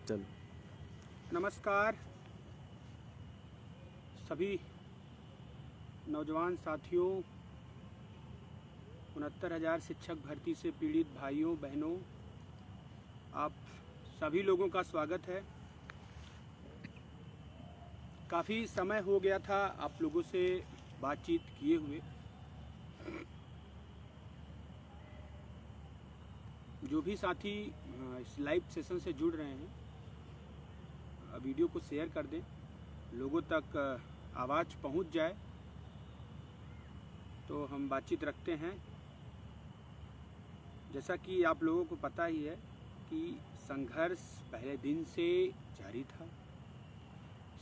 चलो। नमस्कार सभी नौजवान साथियों, 69,000 शिक्षक भर्ती से पीड़ित भाइयों बहनों, आप सभी लोगों का स्वागत है। काफ़ी समय हो गया था आप लोगों से बातचीत किए हुए। जो भी साथी इस लाइव सेशन से जुड़ रहे हैं, वीडियो को शेयर कर दें, लोगों तक आवाज़ पहुंच जाए तो हम बातचीत रखते हैं। जैसा कि आप लोगों को पता ही है कि संघर्ष पहले दिन से जारी था।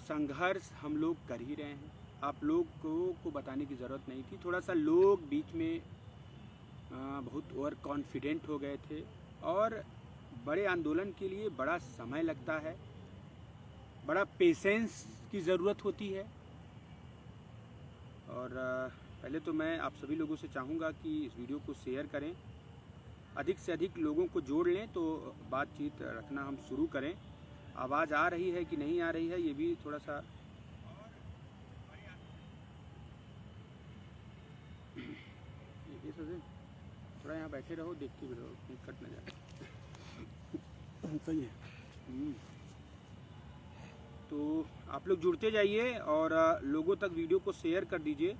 संघर्ष हम लोग कर ही रहे हैं, आप लोगों को बताने की ज़रूरत नहीं थी। थोड़ा सा लोग बीच में बहुत ओवर कॉन्फिडेंट हो गए थे और बड़े आंदोलन के लिए बड़ा समय लगता है, बड़ा पेशेंस की ज़रूरत होती है। और पहले तो मैं आप सभी लोगों से चाहूँगा कि इस वीडियो को शेयर करें, अधिक से अधिक लोगों को जोड़ लें तो बातचीत रखना हम शुरू करें। आवाज़ आ रही है कि नहीं आ रही है, ये भी थोड़ा सा ये सोचें। थोड़ा यहाँ बैठे रहो, देखते भी रहो, कहीं कट ना जाए। सही है। तो आप लोग जुड़ते जाइए और लोगों तक वीडियो को शेयर कर दीजिए।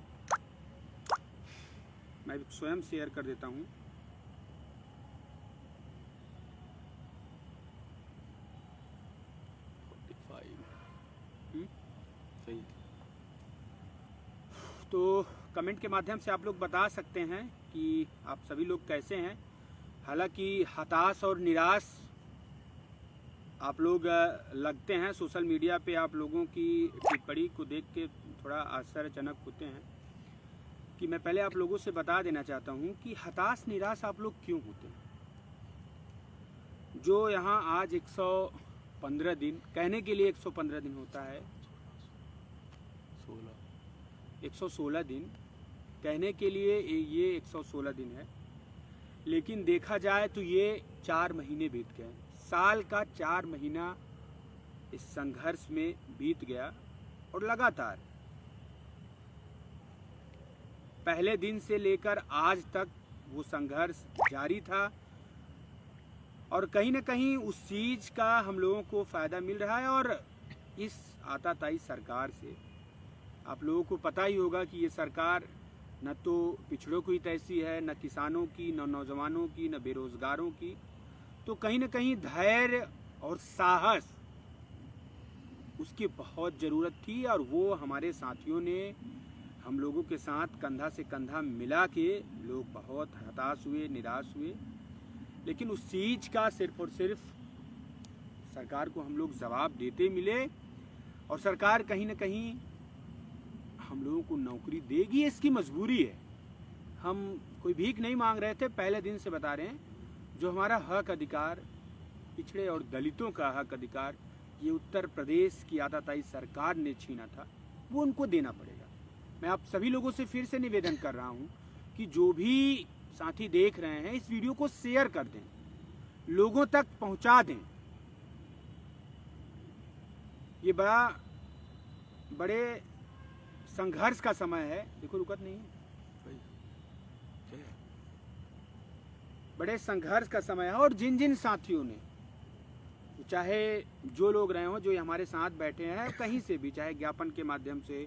मैं स्वयं शेयर कर देता हूँ। सही। तो कमेंट के माध्यम से आप लोग बता सकते हैं कि आप सभी लोग कैसे हैं। हालांकि हताश और निराश आप लोग लगते हैं। सोशल मीडिया पे आप लोगों की टिप्पणी को देख के थोड़ा आश्चर्यजनक होते हैं कि मैं पहले आप लोगों से बता देना चाहता हूं कि हताश निराश आप लोग क्यों होते हैं। जो यहाँ आज 115 दिन, कहने के लिए 115 दिन होता है, 116 दिन कहने के लिए ये 116 दिन है, लेकिन देखा जाए तो ये 4 महीने बीत गए। साल का 4 महीना इस संघर्ष में बीत गया और लगातार पहले दिन से लेकर आज तक वो संघर्ष जारी था और कहीं न कहीं उस चीज़ का हम लोगों को फ़ायदा मिल रहा है। और इस आताताई सरकार से आप लोगों को पता ही होगा कि ये सरकार न तो पिछड़ों की तैसी है, न किसानों की, न नौजवानों की, न बेरोजगारों की। तो कहीं न कहीं धैर्य और साहस उसकी बहुत ज़रूरत थी और वो हमारे साथियों ने हम लोगों के साथ कंधा से कंधा मिला के, लोग बहुत हताश हुए, निराश हुए, लेकिन उस चीज़ का सिर्फ और सिर्फ सरकार को हम लोग जवाब देते मिले और सरकार कहीं न कहीं हम लोगों को नौकरी देगी, इसकी मजबूरी है। हम कोई भीख नहीं मांग रहे थे, पहले दिन से बता रहे हैं। जो हमारा हक अधिकार, पिछड़े और दलितों का हक अधिकार, ये उत्तर प्रदेश की आताताई सरकार ने छीना था, वो उनको देना पड़ेगा। मैं आप सभी लोगों से फिर से निवेदन कर रहा हूँ कि जो भी साथी देख रहे हैं, इस वीडियो को शेयर कर दें, लोगों तक पहुँचा दें। ये बड़े संघर्ष का समय है। देखो रुकत नहीं है, बड़े संघर्ष का समय है। और जिन जिन साथियों ने, चाहे जो लोग रहे हों, जो हमारे साथ बैठे हैं कहीं से भी, चाहे ज्ञापन के माध्यम से,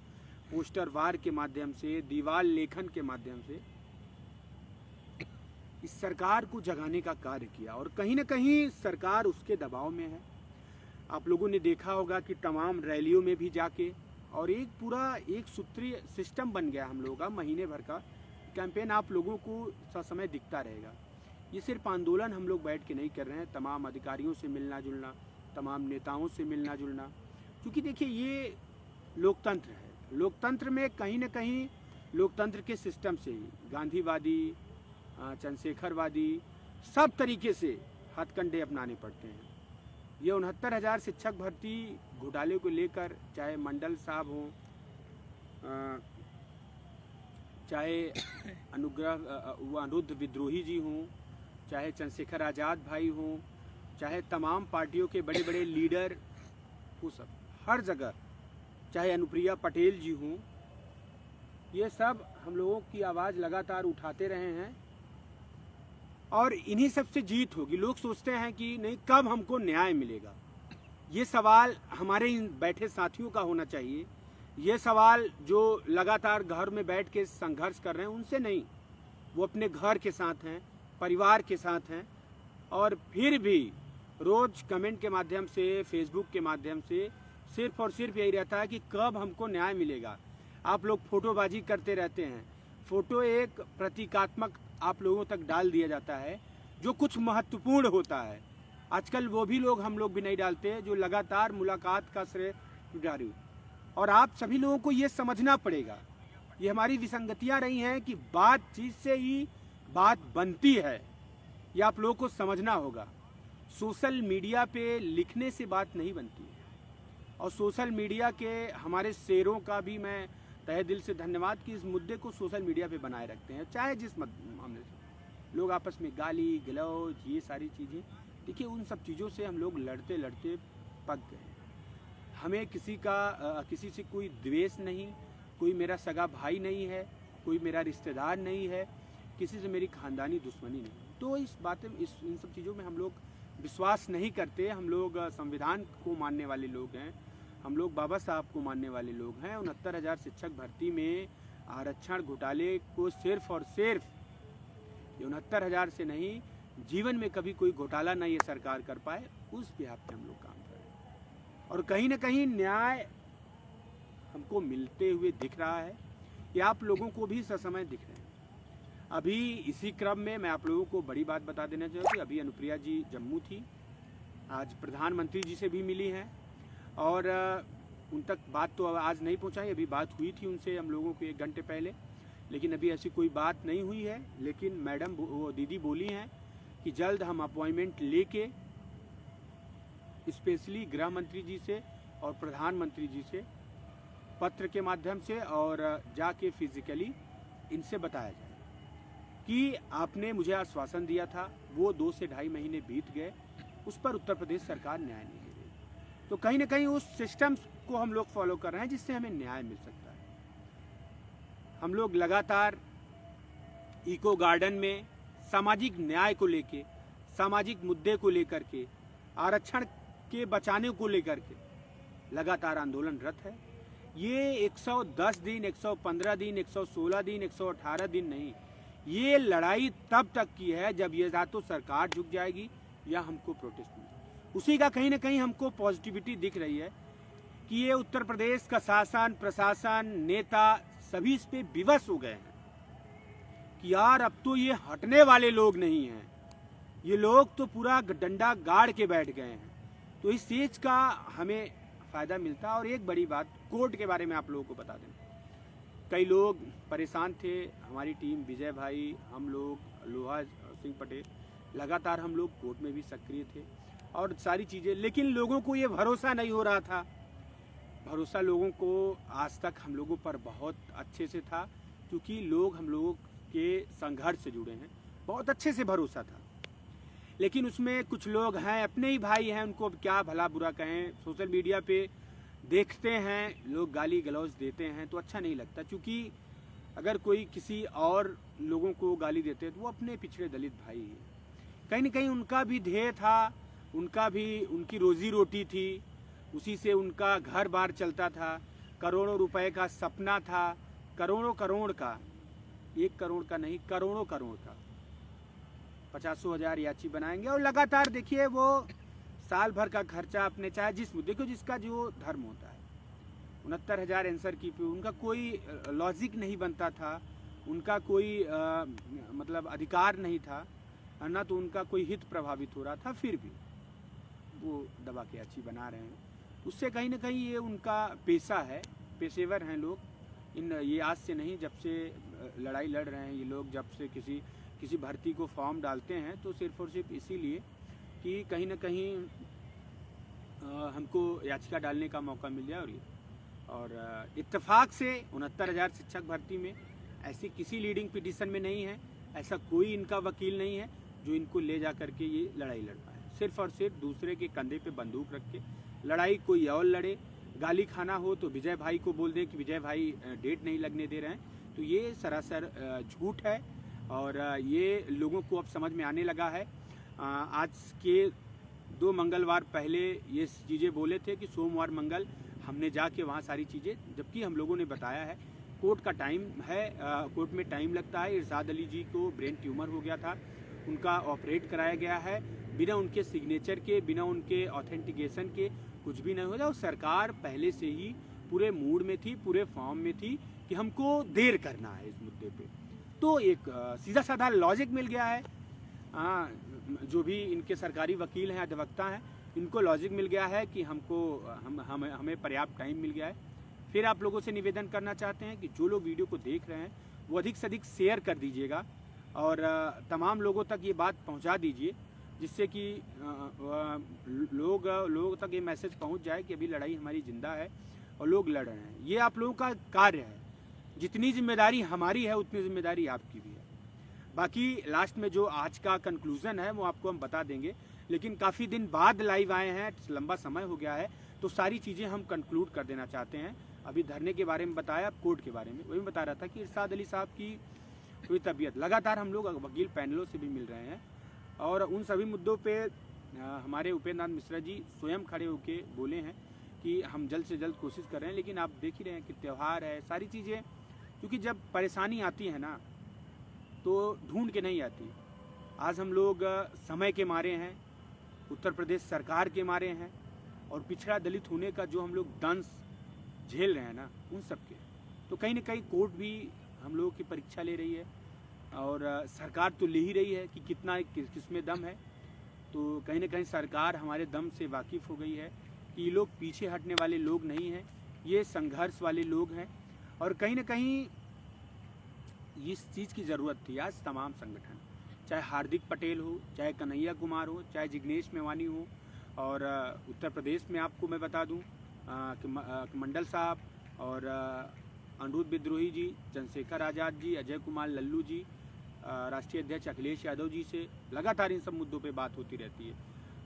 पोस्टर वार के माध्यम से, दीवार लेखन के माध्यम से, इस सरकार को जगाने का कार्य किया और कहीं न कहीं सरकार उसके दबाव में है। आप लोगों ने देखा होगा कि तमाम रैलियों में भी जाके, और एक पूरा एक सूत्रीय सिस्टम बन गया हम लोगों का, महीने भर का कैंपेन आप लोगों को समय दिखता रहेगा। ये सिर्फ आंदोलन हम लोग बैठ के नहीं कर रहे हैं, तमाम अधिकारियों से मिलना जुलना, तमाम नेताओं से मिलना जुलना, क्योंकि देखिए ये लोकतंत्र है। लोकतंत्र में कहीं न कहीं लोकतंत्र के सिस्टम से ही गांधीवादी, चंद्रशेखरवादी, सब तरीके से हथकंडे अपनाने पड़ते हैं। ये 69,000 शिक्षक भर्ती घोटाले को लेकर, चाहे मंडल साहब हों, चाहे अनिरुद्ध विद्रोही जी हों, चाहे चंद्रशेखर आज़ाद भाई हों, चाहे तमाम पार्टियों के बड़े बड़े लीडर, वो सब हर जगह, चाहे अनुप्रिया पटेल जी हों, ये सब हम लोगों की आवाज़ लगातार उठाते रहे हैं और इन्हीं सब से जीत होगी। लोग सोचते हैं कि नहीं, कब हमको न्याय मिलेगा। ये सवाल हमारे इन बैठे साथियों का होना चाहिए। ये सवाल जो लगातार घर में बैठ के संघर्ष कर रहे हैं उनसे नहीं, वो अपने घर के साथ हैं, परिवार के साथ हैं, और फिर भी रोज़ कमेंट के माध्यम से, फेसबुक के माध्यम से सिर्फ और सिर्फ यही रहता है कि कब हमको न्याय मिलेगा। आप लोग फोटोबाजी करते रहते हैं, फ़ोटो एक प्रतीकात्मक आप लोगों तक डाल दिया जाता है जो कुछ महत्वपूर्ण होता है। आजकल वो भी लोग, हम लोग भी नहीं डालते, जो लगातार मुलाकात का श्रेय जारी। और आप सभी लोगों को ये समझना पड़ेगा, ये हमारी विसंगतियां रही हैं कि बातचीत से ही बात बनती है, ये आप लोगों को समझना होगा। सोशल मीडिया पे लिखने से बात नहीं बनती है। और सोशल मीडिया के हमारे शेरों का भी मैं तहे दिल से धन्यवाद कि इस मुद्दे को सोशल मीडिया पे बनाए रखते हैं, चाहे जिस मामले से। लोग आपस में गाली गलौज, ये सारी चीज़ें, देखिए उन सब चीज़ों से हम लोग लड़ते लड़ते पक गए। हमें किसी से कोई द्वेष नहीं, कोई मेरा सगा भाई नहीं है, कोई मेरा रिश्तेदार नहीं है, किसी से मेरी खानदानी दुश्मनी नहीं। तो इन सब चीज़ों में हम लोग विश्वास नहीं करते। हम लोग संविधान को मानने वाले लोग हैं, हम लोग बाबा साहब को मानने वाले लोग हैं। 69,000 शिक्षक भर्ती में आरक्षण घोटाले को सिर्फ और सिर्फ 69,000 से नहीं, जीवन में कभी कोई घोटाला ना ये सरकार कर पाए, उस बिहाफ पे हम लोग काम कर रहे हैं। और कहीं ना कहीं न्याय हमको मिलते हुए दिख रहा है, ये आप लोगों को भी ससमय दिख रहे हैं। अभी इसी क्रम में मैं आप लोगों को बड़ी बात बता देना चाहूँ कि अभी अनुप्रिया जी जम्मू थी, आज प्रधानमंत्री जी से भी मिली हैं और उन तक बात तो आज नहीं पहुँचाई। अभी बात हुई थी उनसे हम लोगों को 1 घंटे पहले, लेकिन अभी ऐसी कोई बात नहीं हुई है। लेकिन मैडम, वो दीदी बोली हैं कि जल्द हम अपॉइंटमेंट लेके स्पेशली गृह मंत्री जी से और प्रधानमंत्री जी से पत्र के माध्यम से और जाके फिजिकली इनसे बताया जाए कि आपने मुझे आश्वासन दिया था, वो 2 से ढाई महीने बीत गए, उस पर उत्तर प्रदेश सरकार न्याय नहीं दे रही। तो कहीं ना कहीं उस सिस्टम को हम लोग फॉलो कर रहे हैं जिससे हमें न्याय मिल सकता है। हम लोग लगातार इको गार्डन में सामाजिक न्याय को लेके, सामाजिक मुद्दे को लेकर के, आरक्षण के बचाने को लेकर के लगातार आंदोलनरत है। ये 110 दिन, 115 दिन, 116 दिन, 118 दिन नहीं, ये लड़ाई तब तक की है जब ये या तो सरकार झुक जाएगी या हमको प्रोटेस्ट मिलेगा। उसी का कहीं ना कहीं हमको पॉजिटिविटी दिख रही है कि ये उत्तर प्रदेश का शासन, प्रशासन, नेता सभी इस पे विवश हो गए हैं कि यार अब तो ये हटने वाले लोग नहीं हैं, ये लोग तो पूरा डंडा गाड़ के बैठ गए हैं। तो इस चीज का हमें फ़ायदा मिलता है। और एक बड़ी बात, कोर्ट के बारे में आप लोगों को बता दें, कई लोग परेशान थे, हमारी टीम, विजय भाई, हम लोग, लोहा सिंह पटेल, लगातार हम लोग कोर्ट में भी सक्रिय थे और सारी चीज़ें, लेकिन लोगों को ये भरोसा नहीं हो रहा था। भरोसा लोगों को आज तक हम लोगों पर बहुत अच्छे से था, क्योंकि लोग हम लोगों के संघर्ष से जुड़े हैं, बहुत अच्छे से भरोसा था। लेकिन उसमें कुछ लोग हैं, अपने ही भाई हैं, उनको अब क्या भला बुरा कहें, सोशल मीडिया पे देखते हैं लोग गाली गलौज देते हैं तो अच्छा नहीं लगता। क्योंकि अगर कोई किसी और लोगों को गाली देते हैं तो वो अपने पिछड़े दलित भाई हैं। कहीं ना कहीं उनका भी ध्येय था, उनकी रोजी रोटी थी, उसी से उनका घर बार चलता था, करोड़ों रुपए का सपना था, करोड़ का, 1 करोड़ का नहीं, करोड़ों का 50,000 याची बनाएंगे। और लगातार देखिए वो साल भर का खर्चा अपने, चाहे जिस मुद्दे को, जिसका जो धर्म होता है, 69,000 आंसर की पे उनका कोई लॉजिक नहीं बनता था, उनका कोई मतलब अधिकार नहीं था, ना तो उनका कोई हित प्रभावित हो रहा था, फिर भी वो दबा के याची बना रहे हैं। उससे कहीं ना कहीं ये उनका पेशा है, पेशेवर हैं लोग। ये आज से नहीं, जब से लड़ाई लड़ रहे हैं ये लोग, जब से किसी भर्ती को फॉर्म डालते हैं तो सिर्फ और सिर्फ इसीलिए कि कहीं ना कहीं हमको याचिका डालने का मौका मिल जाए। और इत्तेफाक से 69,000 शिक्षक भर्ती में ऐसी किसी लीडिंग पिटीशन में नहीं है, ऐसा कोई इनका वकील नहीं है जो इनको ले जा करके ये लड़ाई लड़ पाए। सिर्फ और सिर्फ दूसरे के कंधे पे बंदूक रख के लड़ाई कोई और लड़े, गाली खाना हो तो विजय भाई को बोल दें कि विजय भाई डेट नहीं लगने दे रहे हैं, तो ये सरासर झूठ है और ये लोगों को अब समझ में आने लगा है। आज के 2 मंगलवार पहले ये चीज़ें बोले थे कि सोमवार मंगल हमने जाके वहाँ सारी चीज़ें, जबकि हम लोगों ने बताया है कोर्ट का टाइम है, कोर्ट में टाइम लगता है। इरशाद अली जी को ब्रेन ट्यूमर हो गया था, उनका ऑपरेट कराया गया है, बिना उनके सिग्नेचर के, बिना उनके ऑथेंटिकेशन के कुछ भी नहीं हो जाए। और सरकार पहले से ही पूरे मूड में थी, पूरे फॉर्म में थी कि हमको देर करना है इस मुद्दे पे। तो एक सीधा साधा लॉजिक मिल गया है। जो भी इनके सरकारी वकील हैं, अधिवक्ता हैं, इनको लॉजिक मिल गया है कि हमें पर्याप्त टाइम मिल गया है। फिर आप लोगों से निवेदन करना चाहते हैं कि जो लोग वीडियो को देख रहे हैं वो अधिक से अधिक शेयर कर दीजिएगा और तमाम लोगों तक ये बात पहुंचा दीजिए, जिससे कि लोग तक ये मैसेज पहुंच जाए कि अभी लड़ाई हमारी जिंदा है और लोग लड़ रहे हैं। ये आप लोगों का कार्य है, जितनी जिम्मेदारी हमारी है उतनी जिम्मेदारी आपकी भी है। बाकी लास्ट में जो आज का कंक्लूजन है वो आपको हम बता देंगे, लेकिन काफ़ी दिन बाद लाइव आए हैं, लंबा समय हो गया है, तो सारी चीज़ें हम कंक्लूड कर देना चाहते हैं। अभी धरने के बारे में बताया, कोर्ट के बारे में वही बता रहा था कि इरशाद अली साहब की कोई तबीयत, लगातार हम लोग वकील पैनलों से भी मिल रहे हैं और उन सभी मुद्दों पे हमारे उपेंद्र नाथ मिश्रा जी स्वयं खड़े होके बोले हैं कि हम जल्द से जल्द कोशिश कर रहे हैं। लेकिन आप देख ही रहे हैं कि त्यौहार है, सारी चीज़ें, क्योंकि जब परेशानी आती है ना तो ढूंढ के नहीं आती। आज हम लोग समय के मारे हैं, उत्तर प्रदेश सरकार के मारे हैं और पिछड़ा दलित होने का जो हम लोग दंश झेल रहे हैं ना, उन सब के। तो कहीं ना कहीं कोर्ट भी हम लोगों की परीक्षा ले रही है और सरकार तो ले ही रही है कि कितना किसमें दम है। तो कहीं ना कहीं सरकार हमारे दम से वाकिफ़ हो गई है कि ये लोग पीछे हटने वाले लोग नहीं हैं, ये संघर्ष वाले लोग हैं। और कहीं ना कहीं इस चीज़ की ज़रूरत थी। आज तमाम संगठन, चाहे हार्दिक पटेल हो, चाहे कन्हैया कुमार हो, चाहे जिग्नेश मेवानी हो, और उत्तर प्रदेश में आपको मैं बता दूं कि मंडल साहब और अनिरुद्ध विद्रोही जी, चंद्रशेखर आज़ाद जी, अजय कुमार लल्लू जी, राष्ट्रीय अध्यक्ष अखिलेश यादव जी से लगातार इन सब मुद्दों पे बात होती रहती है।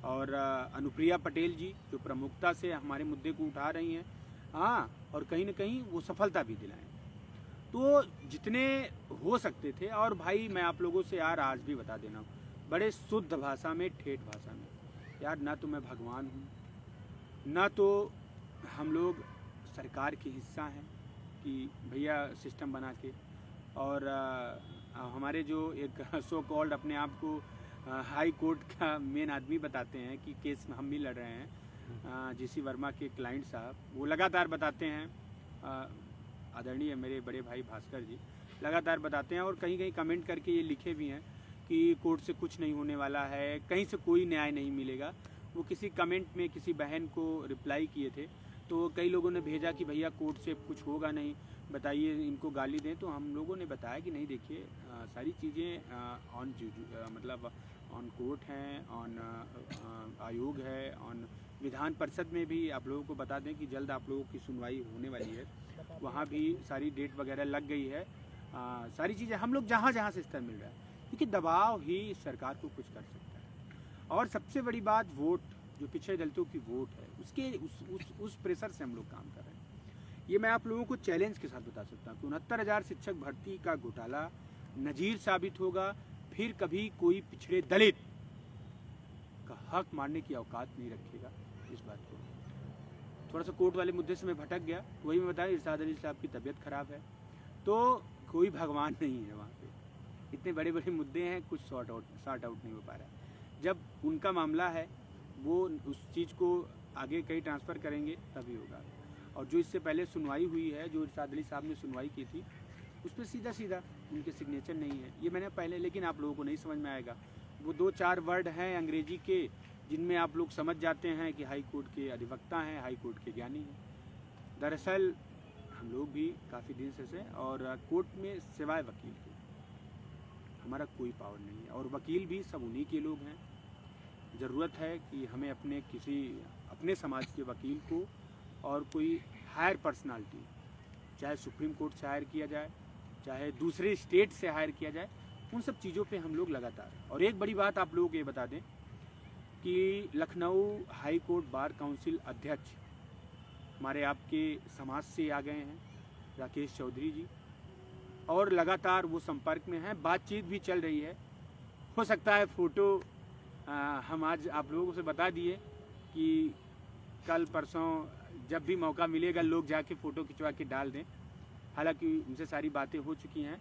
और अनुप्रिया पटेल जी जो प्रमुखता से हमारे मुद्दे को उठा रही हैं, हाँ, और कहीं ना कहीं वो सफलता भी दिलाएं। तो जितने हो सकते थे, और भाई मैं आप लोगों से यार आज भी बता देना, बड़े शुद्ध भाषा में, ठेठ भाषा में, यार ना तो मैं भगवान हूँ, ना तो हम लोग सरकार के हिस्सा हैं कि भैया सिस्टम बना के, और हमारे जो एक सो कॉल्ड अपने आप को हाई कोर्ट का मेन आदमी बताते हैं कि केस में हम भी लड़ रहे हैं, जीसी वर्मा के क्लाइंट साहब, वो लगातार बताते हैं, आदरणीय मेरे बड़े भाई भास्कर जी लगातार बताते हैं और कहीं कहीं कमेंट करके ये लिखे भी हैं कि कोर्ट से कुछ नहीं होने वाला है, कहीं से कोई न्याय नहीं मिलेगा। वो किसी कमेंट में किसी बहन को रिप्लाई किए थे, तो कई लोगों ने भेजा कि भैया कोर्ट से कुछ होगा नहीं, बताइए, इनको गाली दें। तो हम लोगों ने बताया कि नहीं, देखिए सारी चीज़ें मतलब ऑन कोर्ट हैं, ऑन आयोग है, ऑन विधान परिषद में भी आप लोगों को बता दें कि जल्द आप लोगों की सुनवाई होने वाली है, वहाँ भी सारी डेट वगैरह लग गई है। सारी चीज़ें हम लोग जहाँ जहाँ से स्तर मिल रहा है, क्योंकि दबाव ही सरकार को कुछ कर सकता है। और सबसे बड़ी बात, वोट, जो पिछड़े दलितों की वोट है, उसके उस प्रेशर से हम लोग काम कर रहे हैं। ये मैं आप लोगों को चैलेंज के साथ बता सकता हूँ कि 69,000 शिक्षक भर्ती का घोटाला नजीर साबित होगा, फिर कभी कोई पिछड़े दलित का हक मारने की औकात नहीं रखेगा। इस बात को थोड़ा सा कोर्ट वाले मुद्दे से मैं भटक गया, वही मैं बताया, इरशाद अली साहब की तबीयत खराब है, तो कोई भगवान नहीं है वहाँ पे। इतने बड़े बड़े मुद्दे हैं, कुछ सॉर्ट आउट नहीं हो पा रहा है। जब उनका मामला है वो उस चीज़ को आगे कहीं ट्रांसफ़र करेंगे तभी होगा। और जो इससे पहले सुनवाई हुई है, जो इरशाद अली साहब ने सुनवाई की थी, उस पर सीधा उनके सिग्नेचर नहीं है। ये मैंने पहले, लेकिन आप लोगों को नहीं समझ में आएगा। वो 2-4 वर्ड हैं अंग्रेजी के जिनमें आप लोग समझ जाते हैं कि हाई कोर्ट के अधिवक्ता हैं, हाई कोर्ट के ज्ञानी हैं। दरअसल हम लोग भी काफ़ी दिन से और कोर्ट में सिवाय वकील के हमारा कोई पावर नहीं है, और वकील भी सब उन्हीं के लोग हैं। ज़रूरत है कि हमें अपने समाज के वकील को और कोई हायर पर्सनालिटी, चाहे सुप्रीम कोर्ट से हायर किया जाए, चाहे दूसरे स्टेट से हायर किया जाए, उन सब चीज़ों पे हम लोग लगातार। और एक बड़ी बात आप लोगों को ये बता दें कि Lucknow high court bar council अध्यक्ष हमारे आपके समाज से आ गए हैं, राकेश चौधरी जी, और लगातार वो संपर्क में हैं, बातचीत भी चल रही है। हो सकता है फ़ोटो हम आज आप लोगों से बता दिए कि कल परसों जब भी मौका मिलेगा लोग जाके फ़ोटो खिंचवा के डाल दें। हालांकि उनसे सारी बातें हो चुकी हैं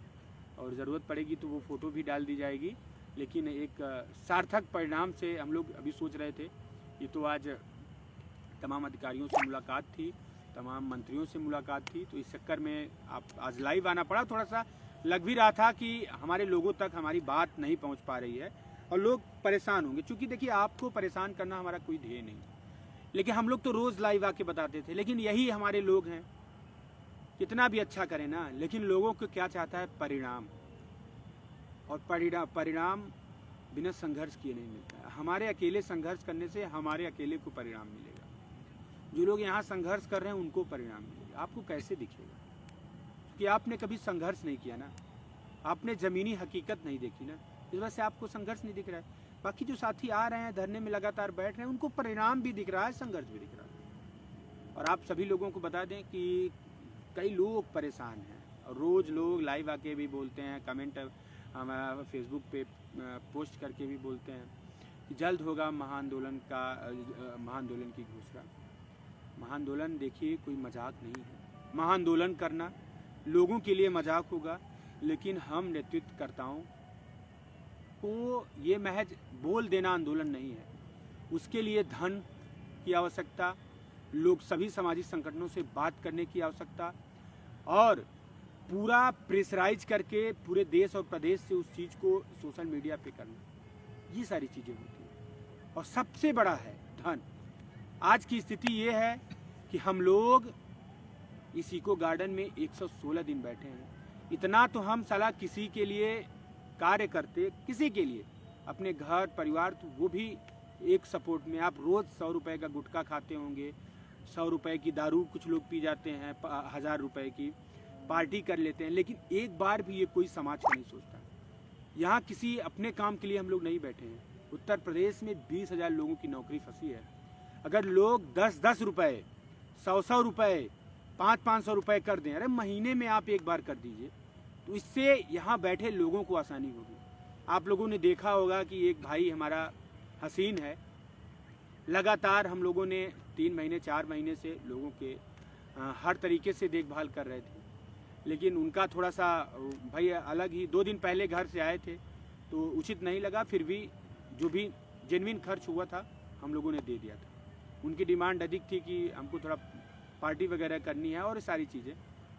और ज़रूरत पड़ेगी तो वो फ़ोटो भी डाल दी जाएगी, लेकिन एक सार्थक परिणाम से हम लोग अभी सोच रहे थे। ये तो आज तमाम अधिकारियों से मुलाकात थी, तमाम मंत्रियों से मुलाकात थी, तो इस चक्कर में आप आज लाइव आना पड़ा। थोड़ा सा लग भी रहा था कि हमारे लोगों तक हमारी बात नहीं पहुंच पा रही है और लोग परेशान होंगे, क्योंकि देखिए आपको परेशान करना हमारा कोई ध्येय नहीं, लेकिन हम लोग तो रोज़ लाइव आके बताते थे। लेकिन यही हमारे लोग हैं, कितना भी अच्छा करें ना, लेकिन लोगों को क्या चाहता है परिणाम, और परिणाम बिना संघर्ष किए नहीं मिलता है। हमारे अकेले संघर्ष करने से हमारे अकेले को परिणाम मिलेगा, जो लोग यहाँ संघर्ष कर रहे हैं उनको परिणाम मिलेगा। आपको कैसे दिखेगा कि आपने कभी संघर्ष नहीं किया ना, आपने ज़मीनी हकीकत नहीं देखी ना, इस वजह से आपको संघर्ष नहीं दिख रहा है। बाकी जो साथी आ रहे हैं धरने में लगातार बैठ रहे हैं, उनको परिणाम भी दिख रहा है, संघर्ष भी दिख रहा है। और आप सभी लोगों को बता दें कि कई लोग परेशान हैं और रोज़ लोग लाइव आके भी बोलते हैं, कमेंट हमारा फेसबुक पे पोस्ट करके भी बोलते हैं कि जल्द होगा महाआंदोलन की घोषणा। महाआंदोलन देखिए कोई मजाक नहीं है। महाआंदोलन करना लोगों के लिए मजाक होगा, लेकिन हम नेतृत्वकर्ताओं को ये महज बोल देना आंदोलन नहीं है, उसके लिए धन की आवश्यकता, लोग सभी सामाजिक संगठनों से बात करने की आवश्यकता, और पूरा प्रेशराइज करके पूरे देश और प्रदेश से उस चीज़ को सोशल मीडिया पे करना, ये सारी चीज़ें होती हैं। और सबसे बड़ा है धन। आज की स्थिति ये है कि हम लोग इस इको गार्डन में 116 दिन बैठे हैं। इतना तो हम साला किसी के लिए कार्य करते, किसी के लिए अपने घर परिवार, तो वो भी एक सपोर्ट में। आप रोज़ 100 रुपये का गुटखा खाते होंगे, 100 रुपये की दारू कुछ लोग पी जाते हैं, 1000 रुपये की पार्टी कर लेते हैं, लेकिन एक बार भी ये कोई समाज का नहीं सोचता। यहाँ किसी अपने काम के लिए हम लोग नहीं बैठे हैं। उत्तर प्रदेश में 20,000 लोगों की नौकरी फंसी है। अगर लोग 10-10 रुपये, 100-100 रुपये, 500-500 रुपये कर दें, अरे महीने में आप एक बार कर दीजिए, तो इससे यहाँ बैठे लोगों को आसानी होगी। आप लोगों ने देखा होगा कि एक भाई हमारा हसीन है, लगातार हम लोगों ने 3 महीने 4 महीने से लोगों के हर तरीके से देखभाल कर रहे थे, लेकिन उनका थोड़ा सा भाई अलग ही 2 दिन पहले घर से आए थे तो उचित नहीं लगा, फिर भी जो भी जेन्युइन खर्च हुआ था हम लोगों ने दे दिया था। उनकी डिमांड अधिक थी कि हमको थोड़ा पार्टी वगैरह करनी है और सारी चीज़ें,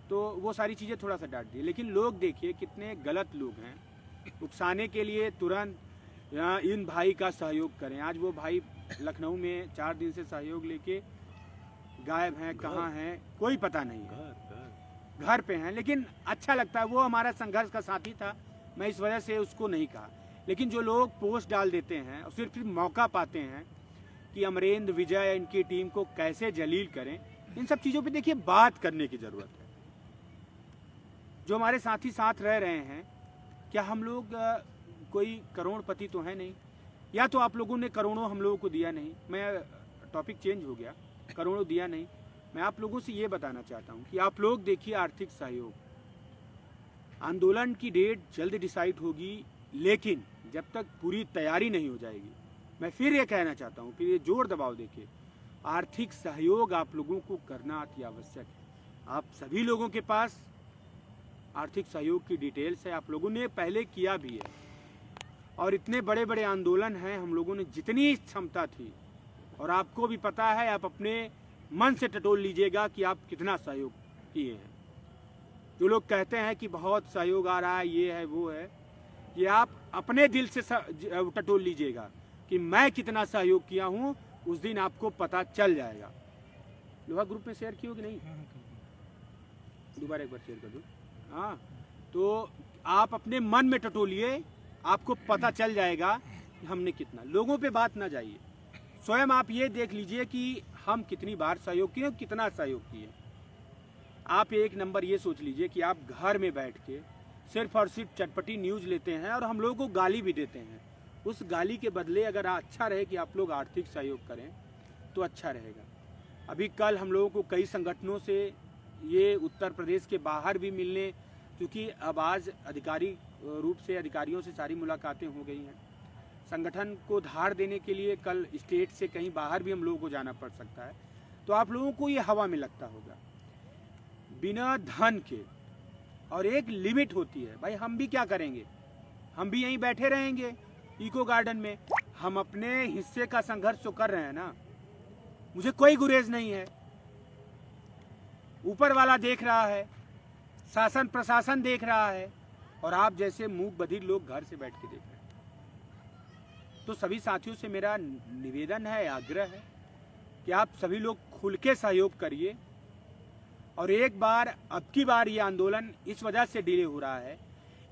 तो वो सारी चीज़ें थोड़ा सा डांट दी। लेकिन लोग देखिए कितने गलत लोग हैं, उकसाने के लिए तुरंत इन भाई का सहयोग करें। आज वो भाई लखनऊ में 4 दिन से सहयोग लेके गायब हैं, कहाँ हैं कोई पता नहीं है, घर पे हैं। लेकिन अच्छा लगता है, वो हमारा संघर्ष का साथी था, मैं इस वजह से उसको नहीं कहा। लेकिन जो लोग पोस्ट डाल देते हैं और सिर्फ मौका पाते हैं कि अमरेंद्र विजय इनकी टीम को कैसे जलील करें, इन सब चीज़ों पे देखिए बात करने की ज़रूरत है। जो हमारे साथी साथ रह रहे हैं, क्या हम लोग कोई करोड़पति तो है नहीं, या तो आप लोगों ने करोड़ों हम लोगों को दिया नहीं। मैं टॉपिक चेंज हो गया, करोड़ों दिया नहीं। मैं आप लोगों से ये बताना चाहता हूँ कि आप लोग देखिए आर्थिक सहयोग, आंदोलन की डेट जल्द डिसाइड होगी, लेकिन जब तक पूरी तैयारी नहीं हो जाएगी, मैं फिर ये कहना चाहता हूँ, फिर ये जोर दबाव देके आर्थिक सहयोग आप लोगों को करना अति आवश्यक है। आप सभी लोगों के पास आर्थिक सहयोग की डिटेल्स है, आप लोगों ने पहले किया भी है, और इतने बड़े बड़े आंदोलन हैं, हम लोगों ने जितनी क्षमता थी, और आपको भी पता है, आप अपने मन से टटोल लीजिएगा कि आप कितना सहयोग किए हैं। जो लोग कहते हैं कि बहुत सहयोग आ रहा है, ये है वो है, ये आप अपने दिल से टटोल लीजिएगा कि मैं कितना सहयोग किया हूँ, उस दिन आपको पता चल जाएगा। लोहा ग्रुप में शेयर की होगी नहीं? दोबारा एक बार शेयर कर दो। हाँ, तो आप अपने मन में टटोलिए, आपको पता चल जाएगा कि हमने कितना। लोगों पे बात ना जाइए, स्वयं आप ये देख लीजिए कि हम कितनी बार सहयोग किए, कितना सहयोग किए। आप एक नंबर ये सोच लीजिए कि आप घर में बैठ के सिर्फ और सिर्फ चटपटी न्यूज़ लेते हैं और हम लोगों को गाली भी देते हैं, उस गाली के बदले अगर अच्छा रहे कि आप लोग आर्थिक सहयोग करें तो अच्छा रहेगा। अभी कल हम लोगों को कई संगठनों से ये उत्तर प्रदेश के बाहर भी मिलने, क्योंकि अब आज आधिकारिक रूप से अधिकारियों से सारी मुलाकातें हो गई हैं। संगठन को धार देने के लिए कल स्टेट से कहीं बाहर भी हम लोगों को जाना पड़ सकता है। तो आप लोगों को ये हवा में लगता होगा बिना धन के, और एक लिमिट होती है। भाई हम भी क्या करेंगे, हम भी यहीं बैठे रहेंगे इको गार्डन में। हम अपने हिस्से का संघर्ष तो कर रहे हैं ना, मुझे कोई गुरेज नहीं है। ऊपर वाला देख रहा है, शासन प्रशासन देख रहा है, और आप जैसे मूक बधिर लोग घर से बैठ के देख रहे हैं। तो सभी साथियों से मेरा निवेदन है, आग्रह है कि आप सभी लोग खुल के सहयोग करिए। और एक बार, अब की बार ये आंदोलन इस वजह से डिले हो रहा है,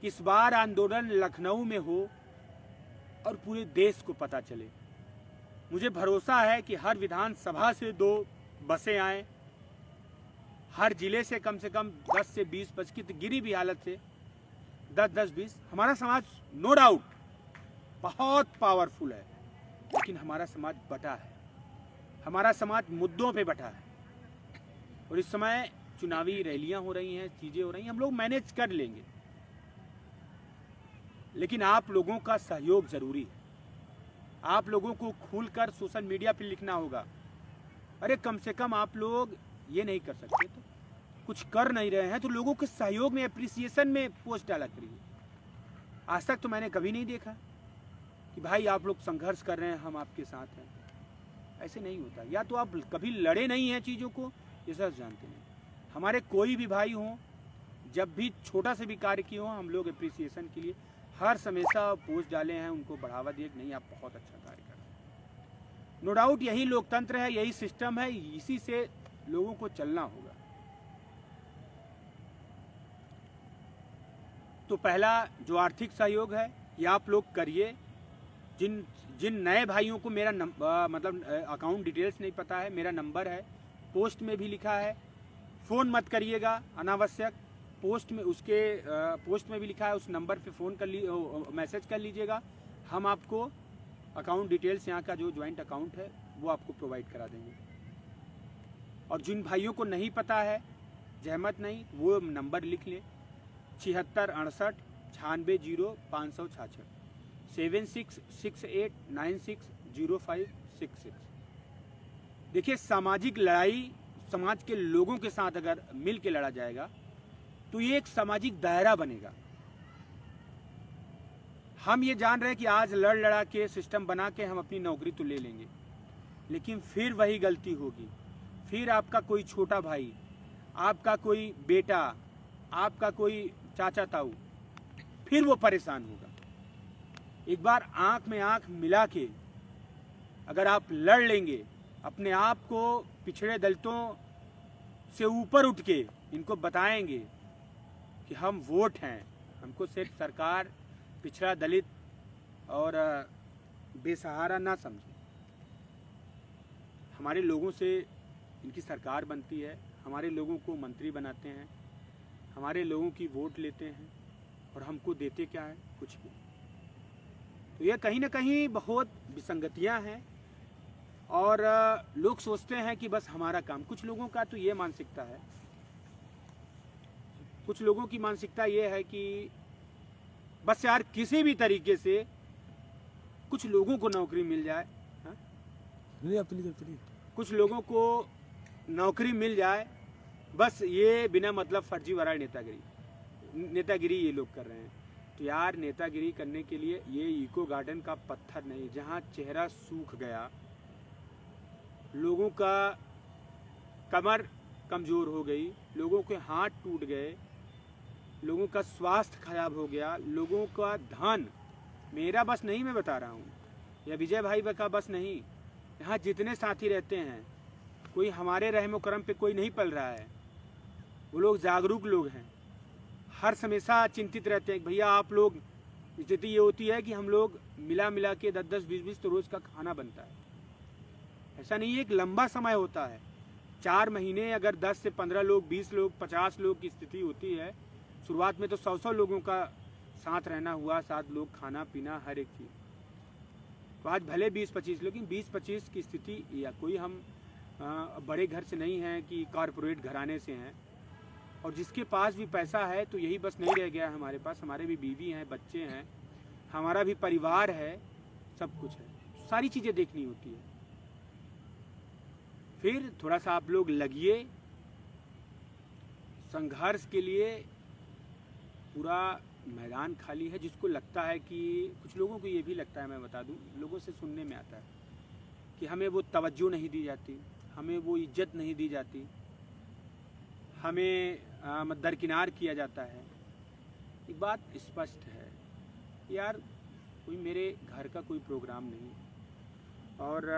इस बार आंदोलन लखनऊ में हो और पूरे देश को पता चले। मुझे भरोसा है कि हर विधानसभा से 2 बसें आए, हर जिले से कम 10 से 20 बस की गिरी भी हालत से 10-20। हमारा समाज नो डाउट बहुत पावरफुल है, लेकिन हमारा समाज बटा है, हमारा समाज मुद्दों पे बटा है। और इस समय चुनावी रैलियां हो रही हैं, चीजें हो रही हैं, हम लोग मैनेज कर लेंगे, लेकिन आप लोगों का सहयोग जरूरी है। आप लोगों को खुलकर सोशल मीडिया पे लिखना होगा। अरे कम से कम आप लोग ये नहीं कर सकते तो कुछ कर नहीं रहे हैं तो लोगों के सहयोग में, अप्रिसिएशन में पोस्ट डाला करिए। आज तक तो मैंने कभी नहीं देखा कि भाई आप लोग संघर्ष कर रहे हैं, हम आपके साथ हैं। ऐसे नहीं होता। या तो आप कभी लड़े नहीं हैं चीज़ों को, ये सब जानते नहीं। हमारे कोई भी भाई हों, जब भी छोटा से भी कार्य किए हों, हम लोग अप्रिसिएशन के लिए हर हमेशा पोस्ट डाले हैं, उनको बढ़ावा दिए कि नहीं आप बहुत अच्छा कार्य कर रहे हैं। नो डाउट यही लोकतंत्र है, यही सिस्टम है, इसी से लोगों को चलना होगा। तो पहला जो आर्थिक सहयोग है ये आप लोग करिए। जिन नए भाइयों को मेरा मतलब अकाउंट डिटेल्स नहीं पता है, मेरा नंबर है, पोस्ट में भी लिखा है। फ़ोन मत करिएगा अनावश्यक, पोस्ट में भी लिखा है, उस नंबर पे फ़ोन मैसेज कर लीजिएगा। हम आपको अकाउंट डिटेल्स, यहाँ का जो ज्वाइंट अकाउंट है वो आपको प्रोवाइड करा देंगे। और जिन भाइयों को नहीं पता है, जहमत नहीं, वो नंबर लिख लें 7668 96 0566 7668960566। देखिए, सामाजिक लड़ाई समाज के लोगों के साथ अगर मिल के लड़ा जाएगा तो ये एक सामाजिक दायरा बनेगा। हम ये जान रहे हैं कि आज लड़ा के सिस्टम बना के हम अपनी नौकरी तो ले लेंगे, लेकिन फिर वही गलती होगी। फिर आपका कोई छोटा भाई, आपका कोई बेटा, आपका कोई चाचा ताऊ, फिर वो परेशान होगा। एक बार आंख में आंख मिला के अगर आप लड़ लेंगे, अपने आप को पिछड़े दलितों से ऊपर उठ के इनको बताएंगे कि हम वोट हैं, हमको सिर्फ सरकार पिछड़ा दलित और बेसहारा ना समझे। हमारे लोगों से इनकी सरकार बनती है, हमारे लोगों को मंत्री बनाते हैं, हमारे लोगों की वोट लेते हैं, और हमको देते क्या है? कुछ भी। तो ये कहीं ना कहीं बहुत विसंगतियां हैं, और लोग सोचते हैं कि बस हमारा काम। कुछ लोगों का तो ये मानसिकता है, कुछ लोगों की मानसिकता ये है कि बस यार किसी भी तरीके से कुछ लोगों को नौकरी मिल जाए। कुछ लोगों को नौकरी मिल जाए, बस ये बिना मतलब फर्जीवाड़ा नेतागिरी ये लोग कर रहे हैं। तो यार, नेतागिरी करने के लिए ये इको गार्डन का पत्थर नहीं, जहाँ चेहरा सूख गया, लोगों का कमर कमज़ोर हो गई, लोगों के हाथ टूट गए, लोगों का स्वास्थ्य खराब हो गया, लोगों का धन, मेरा बस नहीं मैं बता रहा हूँ, या विजय भाई का बस नहीं, यहाँ जितने साथी रहते हैं, कोई हमारे रहमो करम पे कोई नहीं पल रहा है। वो लोग जागरूक लोग हैं, हर हमेशा चिंतित रहते हैं कि भैया आप लोग, स्थिति ये होती है कि हम लोग मिला के 10-10, 20-20 तो रोज़ का खाना बनता है। ऐसा नहीं है, एक लंबा समय होता है। 4 महीने अगर 10 से 15 लोग, 20 लोग, 50 लोग की स्थिति होती है, शुरुआत में तो 100-100 लोगों का साथ रहना हुआ, 7 लोग, खाना पीना हर एक चीज़। तो आज भले 20-25, लेकिन 20-25 की स्थिति, या कोई हम बड़े घर से नहीं हैं कि कॉरपोरेट घराने से हैं, और जिसके पास भी पैसा है तो यही बस नहीं रह गया है हमारे पास, हमारे भी बीवी हैं, बच्चे हैं, हमारा भी परिवार है, सब कुछ है, सारी चीज़ें देखनी होती है। फिर थोड़ा सा आप लोग लगिए संघर्ष के लिए। पूरा मैदान खाली है। जिसको लगता है कि, कुछ लोगों को ये भी लगता है, मैं बता दूं, लोगों से सुनने में आता है कि हमें वो तवज्जो नहीं दी जाती, हमें वो इज्जत नहीं दी जाती, हमें दरकिनार किया जाता है। एक बात स्पष्ट है यार, कोई मेरे घर का कोई प्रोग्राम नहीं, और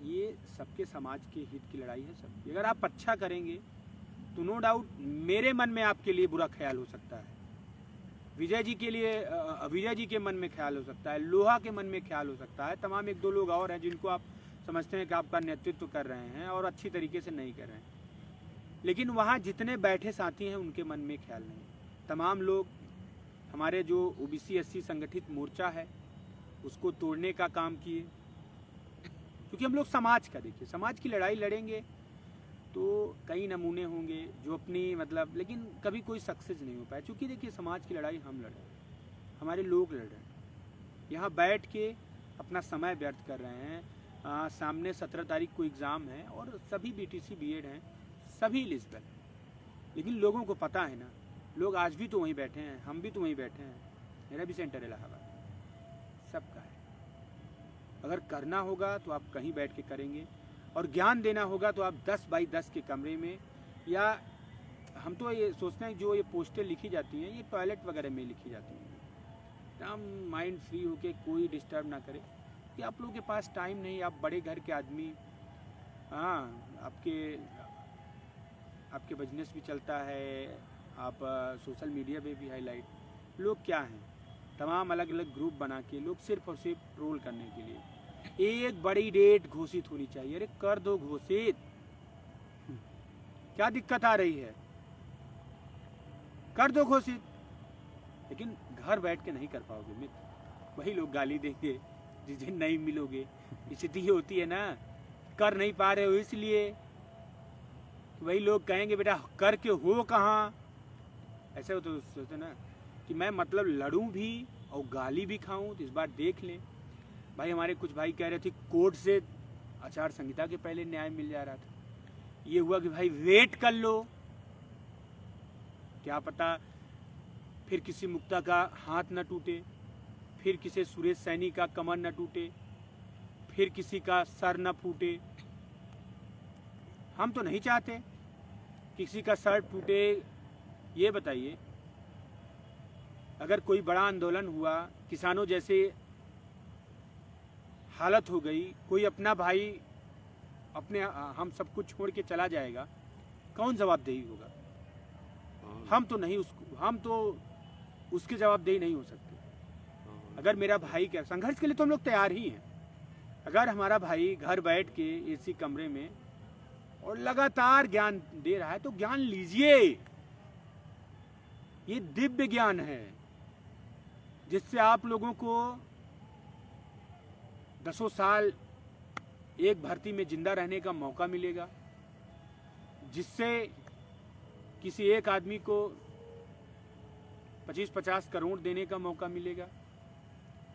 ये सबके समाज के हित की लड़ाई है सब। अगर आप अच्छा करेंगे तो नो डाउट मेरे मन में आपके लिए बुरा ख्याल हो सकता है, विजय जी के लिए, विजय जी के मन में ख्याल हो सकता है, लोहा के मन में ख्याल हो सकता है, तमाम 1-2 लोग और हैं जिनको आप समझते हैं कि आपका नेतृत्व कर रहे हैं और अच्छी तरीके से नहीं कर रहे हैं, लेकिन वहाँ जितने बैठे साथी हैं उनके मन में ख्याल नहीं। तमाम लोग हमारे जो ओबीसी एससी संगठित मोर्चा है उसको तोड़ने का काम किए, क्योंकि हम लोग समाज का, देखिए समाज की लड़ाई लड़ेंगे तो कई नमूने होंगे जो अपनी मतलब, लेकिन कभी कोई सक्सेस नहीं हो पाया, क्योंकि देखिए समाज की लड़ाई हम लड़ रहे हैं, हमारे लोग लड़ रहे हैं, यहाँ बैठ के अपना समय व्यर्थ कर रहे हैं। सामने 17 तारीख को एग्ज़ाम है और सभी बीटीसी बीएड हैं, सभी एलिजिबल, लेकिन लोगों को पता है ना, लोग आज भी तो वहीं बैठे हैं, हम भी तो वहीं बैठे हैं, मेरा भी सेंटर इलाहाबाद, सबका है। अगर करना होगा तो आप कहीं बैठ के करेंगे, और ज्ञान देना होगा तो आप 10 बाई 10 के कमरे में, या हम तो ये सोचते हैं जो ये पोस्टर लिखी जाती हैं ये टॉयलेट वगैरह में लिखी जाती हैं, एकदम माइंड फ्री होके, कोई डिस्टर्ब ना करे, कि आप लोगों के पास टाइम नहीं, आप बड़े घर के आदमी, हाँ आपके बिजनेस भी चलता है, आप सोशल मीडिया पे भी हाईलाइट, लोग क्या हैं, तमाम अलग अलग ग्रुप बना के लोग सिर्फ और सिर्फ ट्रोल करने के लिए। एक बड़ी डेट घोषित होनी चाहिए, अरे कर दो घोषित, क्या दिक्कत आ रही है, कर दो घोषित, लेकिन घर बैठ के नहीं कर पाओगे मित्र, वही लोग गाली देंगे जिस दिन नहीं मिलोगे। स्थिति होती है ना, कर नहीं पा रहे हो इसलिए वही लोग कहेंगे बेटा करके हो कहाँ, ऐसे हो तो सोचते ना कि मैं मतलब लड़ूं भी और गाली भी खाऊं, तो इस बार देख लें भाई। हमारे कुछ भाई कह रहे थे कोर्ट से आचार संहिता के पहले न्याय मिल जा रहा था, ये हुआ कि भाई वेट कर लो, क्या पता फिर किसी मुक्ता का हाथ न टूटे, फिर किसी सुरेश सैनी का कमर न टूटे, फिर किसी का सर न फूटे। हम तो नहीं चाहते किसी का सर टूटे। ये बताइए, अगर कोई बड़ा आंदोलन हुआ, किसानों जैसे हालत हो गई, कोई अपना भाई अपने हम सब कुछ छोड़ के चला जाएगा, कौन जवाबदेही होगा? हम तो नहीं, हम तो उसकी जवाबदेही नहीं हो सकते। अगर मेरा भाई क्या, संघर्ष के लिए तो हम लोग तैयार ही हैं। अगर हमारा भाई घर बैठ के एसी कमरे में और लगातार ज्ञान दे रहा है तो ज्ञान लीजिए, ये दिव्य ज्ञान है जिससे आप लोगों को 10 साल एक भर्ती में जिंदा रहने का मौका मिलेगा, जिससे किसी एक आदमी को 25-50 करोड़ देने का मौका मिलेगा,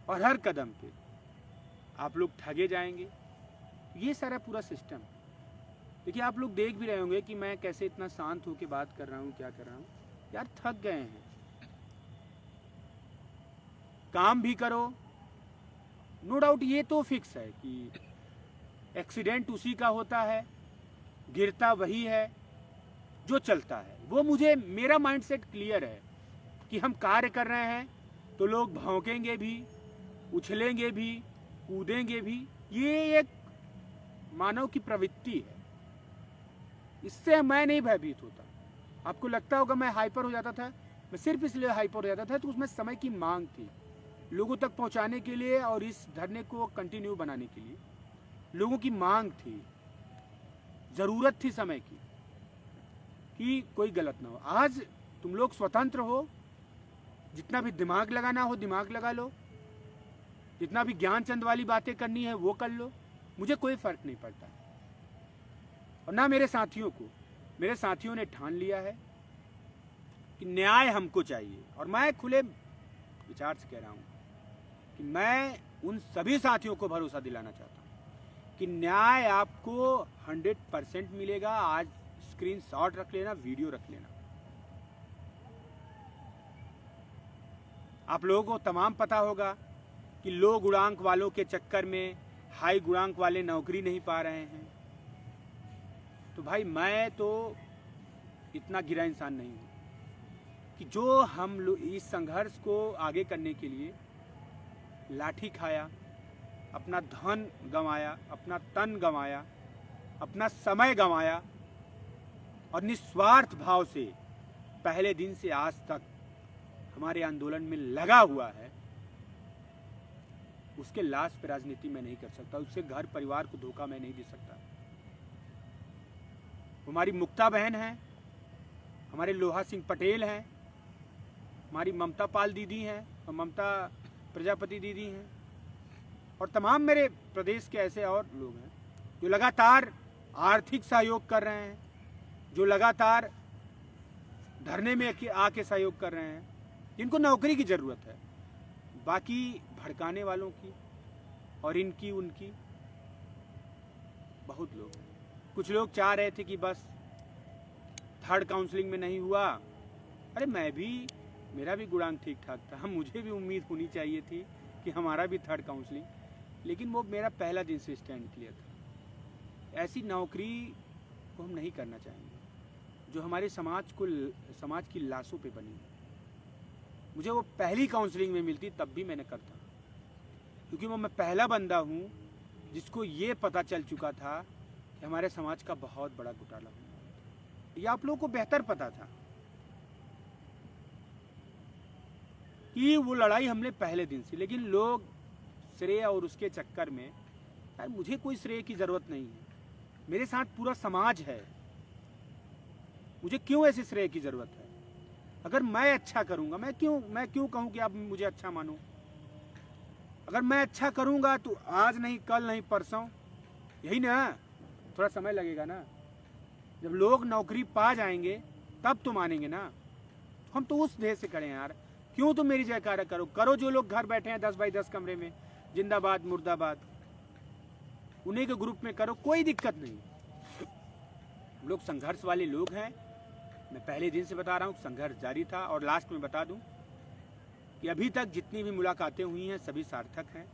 और हर कदम पे आप लोग ठगे जाएंगे। ये सारा पूरा सिस्टम, देखिए आप लोग देख भी रहे होंगे कि मैं कैसे इतना शांत होकर बात कर रहा हूँ, क्या कर रहा हूँ। यार थक गए हैं, काम भी करो, नो डाउट ये तो फिक्स है कि एक्सीडेंट उसी का होता है, गिरता वही है, जो चलता है वो। मुझे मेरा माइंडसेट क्लियर है कि हम कार्य कर रहे हैं तो लोग भौंकेंगे भी, उछलेंगे भी, कूदेंगे भी, ये एक मानव की प्रवृत्ति है। इससे मैं नहीं भयभीत होता। आपको लगता होगा मैं हाइपर हो जाता था, मैं सिर्फ इसलिए हाइपर हो जाता था तो उसमें समय की मांग थी लोगों तक पहुंचाने के लिए, और इस धरने को कंटिन्यू बनाने के लिए लोगों की मांग थी, जरूरत थी समय की कि कोई गलत ना हो। आज तुम लोग स्वतंत्र हो, जितना भी दिमाग लगाना हो दिमाग लगा लो, जितना भी ज्ञानचंद वाली बातें करनी है वो कर लो, मुझे कोई फर्क नहीं पड़ता। और ना मेरे साथियों को। मेरे साथियों ने ठान लिया है कि न्याय हमको चाहिए। और मैं खुले विचार से कह रहा हूँ कि मैं उन सभी साथियों को भरोसा दिलाना चाहता हूँ कि न्याय आपको 100% मिलेगा। आज स्क्रीनशॉट रख लेना, वीडियो रख लेना। आप लोगों को तमाम पता होगा कि लो गुणांक वालों के चक्कर में हाई गुणांक वाले नौकरी नहीं पा रहे हैं। तो भाई मैं तो इतना गिरा इंसान नहीं हूँ कि जो हम लोग इस संघर्ष को आगे करने के लिए लाठी खाया, अपना धन गंवाया, अपना तन गंवाया, अपना समय गंवाया और निस्वार्थ भाव से पहले दिन से आज तक हमारे आंदोलन में लगा हुआ है, उसके लाश पे राजनीति में नहीं कर सकता। उससे घर परिवार को धोखा मैं नहीं दे सकता। हमारी मुक्ता बहन है, हमारे लोहा सिंह पटेल हैं, हमारी ममता पाल दीदी हैं और ममता प्रजापति दीदी हैं और तमाम मेरे प्रदेश के ऐसे और लोग हैं जो लगातार आर्थिक सहयोग कर रहे हैं, जो लगातार धरने में आके सहयोग कर रहे हैं, जिनको नौकरी की ज़रूरत है। बाकी भड़काने वालों की और इनकी उनकी बहुत लोग। कुछ लोग चाह रहे थे कि बस थर्ड काउंसलिंग में नहीं हुआ। अरे मेरा भी गुणांक ठीक ठाक था, मुझे भी उम्मीद होनी चाहिए थी कि हमारा भी थर्ड काउंसलिंग, लेकिन वो मेरा पहला दिन से स्टैंड क्लियर था। ऐसी नौकरी को हम नहीं करना चाहेंगे जो हमारे समाज की लाशों पे बनी है। मुझे वो पहली काउंसलिंग में मिलती तब भी मैंने करता, क्योंकि वो मैं पहला बंदा हूँ जिसको ये पता चल चुका था कि हमारे समाज का बहुत बड़ा घोटाला हुआ। ये आप लोगों को बेहतर पता था कि वो लड़ाई हमने पहले दिन से, लेकिन लोग श्रेय और उसके चक्कर में, यार मुझे कोई श्रेय की जरूरत नहीं है, मेरे साथ पूरा समाज है, मुझे क्यों ऐसे श्रेय की जरूरत है? अगर मैं अच्छा करूंगा, मैं क्यों कहूं कि आप मुझे अच्छा मानो? अगर मैं अच्छा करूंगा तो आज नहीं कल नहीं परसों, यही ना, थोड़ा समय लगेगा ना। जब लोग नौकरी पा जाएंगे तब तो मानेंगे ना। हम तो उस ध्येय से करें यार। क्यों तुम मेरी जयकारा करो जो लोग घर बैठे हैं 10x10 कमरे में, जिंदाबाद मुर्दाबाद, उन्हीं के ग्रुप में करो, कोई दिक्कत नहीं। हम लोग संघर्ष वाले लोग हैं। मैं पहले दिन से बता रहा हूँ संघर्ष जारी था। और लास्ट में बता दूं कि अभी तक जितनी भी मुलाकातें हुई हैं सभी सार्थक हैं।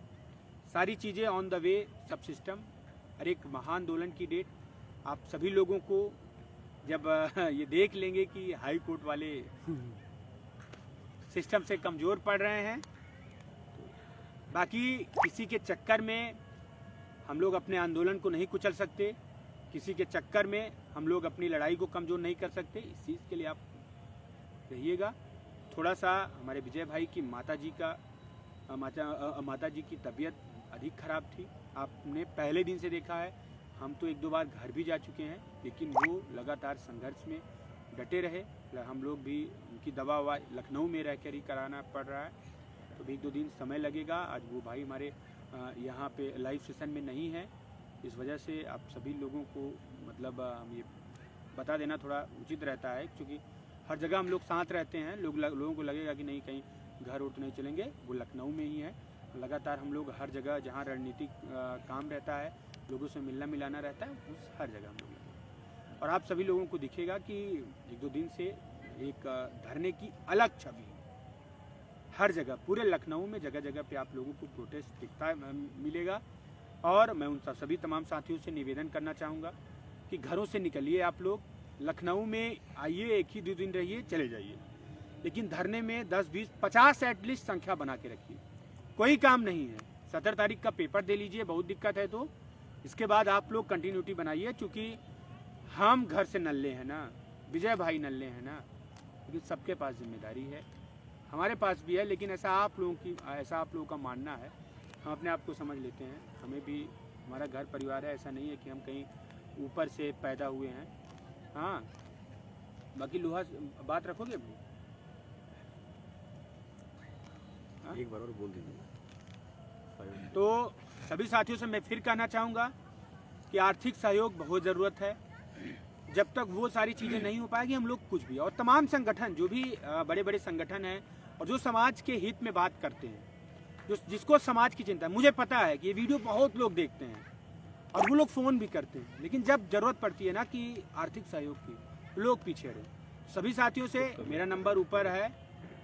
सारी चीज़ें ऑन द वे, सब सिस्टम। और एक महाआंदोलन की डेट आप सभी लोगों को जब ये देख लेंगे कि हाई कोर्ट वाले सिस्टम से कमज़ोर पड़ रहे हैं, बाकी किसी के चक्कर में हम लोग अपने आंदोलन को नहीं कुचल सकते, किसी के चक्कर में हम लोग अपनी लड़ाई को कमज़ोर नहीं कर सकते। इस चीज़ के लिए आप रहिएगा। थोड़ा सा हमारे विजय भाई की माता जी की तबीयत अधिक खराब थी, आपने पहले दिन से देखा है। हम तो 1-2 बार घर भी जा चुके हैं, लेकिन वो लगातार संघर्ष में डटे रहे। हम लोग भी उनकी दवा ववा लखनऊ में रहकर ही कराना पड़ रहा है, तो भी 1-2 दिन समय लगेगा। आज वो भाई हमारे यहाँ पे लाइव सेशन में नहीं है, इस वजह से आप सभी लोगों को मतलब ये बता देना थोड़ा उचित रहता है, क्योंकि हर जगह हम लोग साथ रहते हैं। लोगों को लगेगा कि नहीं कहीं घर उठ नहीं चलेंगे, वो लखनऊ में ही है। लगातार हम लोग हर जगह जहाँ रणनीतिक काम रहता है, लोगों से मिलना मिलाना रहता है, उस हर जगह हम लोग लगे। और आप सभी लोगों को दिखेगा कि 1-2 दिन से एक धरने की अलग छवि हर जगह, पूरे लखनऊ में जगह जगह पे आप लोगों को प्रोटेस्ट दिखता मिलेगा। और मैं उन सभी तमाम साथियों से निवेदन करना चाहूँगा कि घरों से निकलिए, आप लोग लखनऊ में आइए, 1-2 दिन रहिए, चले जाइए, लेकिन धरने में 10, 20, 50 एटलीस्ट संख्या बना के रखिए। कोई काम नहीं है। 17 तारीख का पेपर दे लीजिए, बहुत दिक्कत है तो इसके बाद आप लोग कंटिन्यूटी बनाइए, क्योंकि हम घर से नल्ले हैं ना, विजय भाई नल्ले हैं ना, लेकिन सबके पास जिम्मेदारी है, हमारे पास भी है। लेकिन ऐसा आप लोगों का मानना है, हम अपने आप को समझ लेते हैं, हमें भी हमारा घर परिवार है, ऐसा नहीं है कि हम कहीं ऊपर से पैदा हुए हैं। हाँ, बाकी लोहा बात रखोगे अभी? एक बार और बोल दीजिए। सहयोग। तो सभी साथियों से मैं फिर कहना चाहूँगा कि आर्थिक सहयोग बहुत ज़रूरत है। जब तक वो सारी चीज़ें नहीं हो पाएगी हम लोग कुछ भी, और तमाम संगठन जो भी बड़े बड़े संगठन हैं और जो समाज के हित में बात करते हैं, जिसको समाज की चिंता है, मुझे पता है कि ये वीडियो बहुत लोग देखते हैं और वो लोग फ़ोन भी करते हैं, लेकिन जब ज़रूरत पड़ती है ना कि आर्थिक सहयोग की, लोग पीछे रहे। सभी साथियों से मेरा नंबर ऊपर है,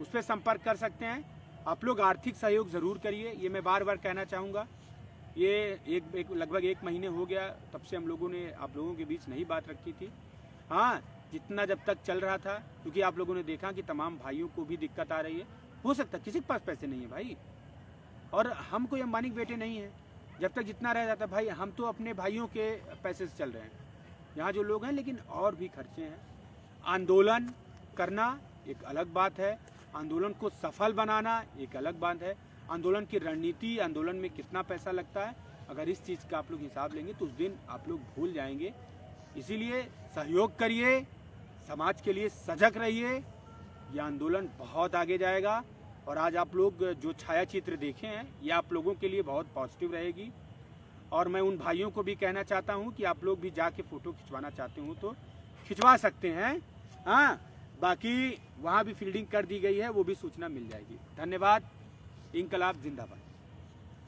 उस पर संपर्क कर सकते हैं। आप लोग आर्थिक सहयोग ज़रूर करिए, ये मैं बार बार कहना चाहूँगा। ये लगभग 1 महीने हो गया तब से हम लोगों ने आप लोगों के बीच नहीं बात रखी थी। हाँ, जितना जब तक चल रहा था, क्योंकि आप लोगों ने देखा कि तमाम भाइयों को भी दिक्कत आ रही है। हो सकता है किसी के पास पैसे नहीं है भाई, और हम कोई अंबानी के बेटे नहीं हैं। जब तक जितना रह जाता भाई, हम तो अपने भाइयों के पैसे से चल रहे हैं यहाँ जो लोग हैं, लेकिन और भी खर्चे हैं। आंदोलन करना एक अलग बात है, आंदोलन को सफल बनाना एक अलग बात है। आंदोलन की रणनीति, आंदोलन में कितना पैसा लगता है, अगर इस चीज़ का आप लोग हिसाब लेंगे तो उस दिन आप लोग भूल जाएंगे। इसीलिए सहयोग करिए, समाज के लिए सजग रहिए। यह आंदोलन बहुत आगे जाएगा, और आज आप लोग जो छायाचित्र देखे हैं ये आप लोगों के लिए बहुत पॉजिटिव रहेगी। और मैं उन भाइयों को भी कहना चाहता हूं कि आप लोग भी जाके फ़ोटो खिंचवाना चाहते हो तो खिंचवा सकते हैं। हाँ, बाकी वहाँ भी फील्डिंग कर दी गई है, वो भी सूचना मिल जाएगी। धन्यवाद। इंकलाब जिंदाबाद।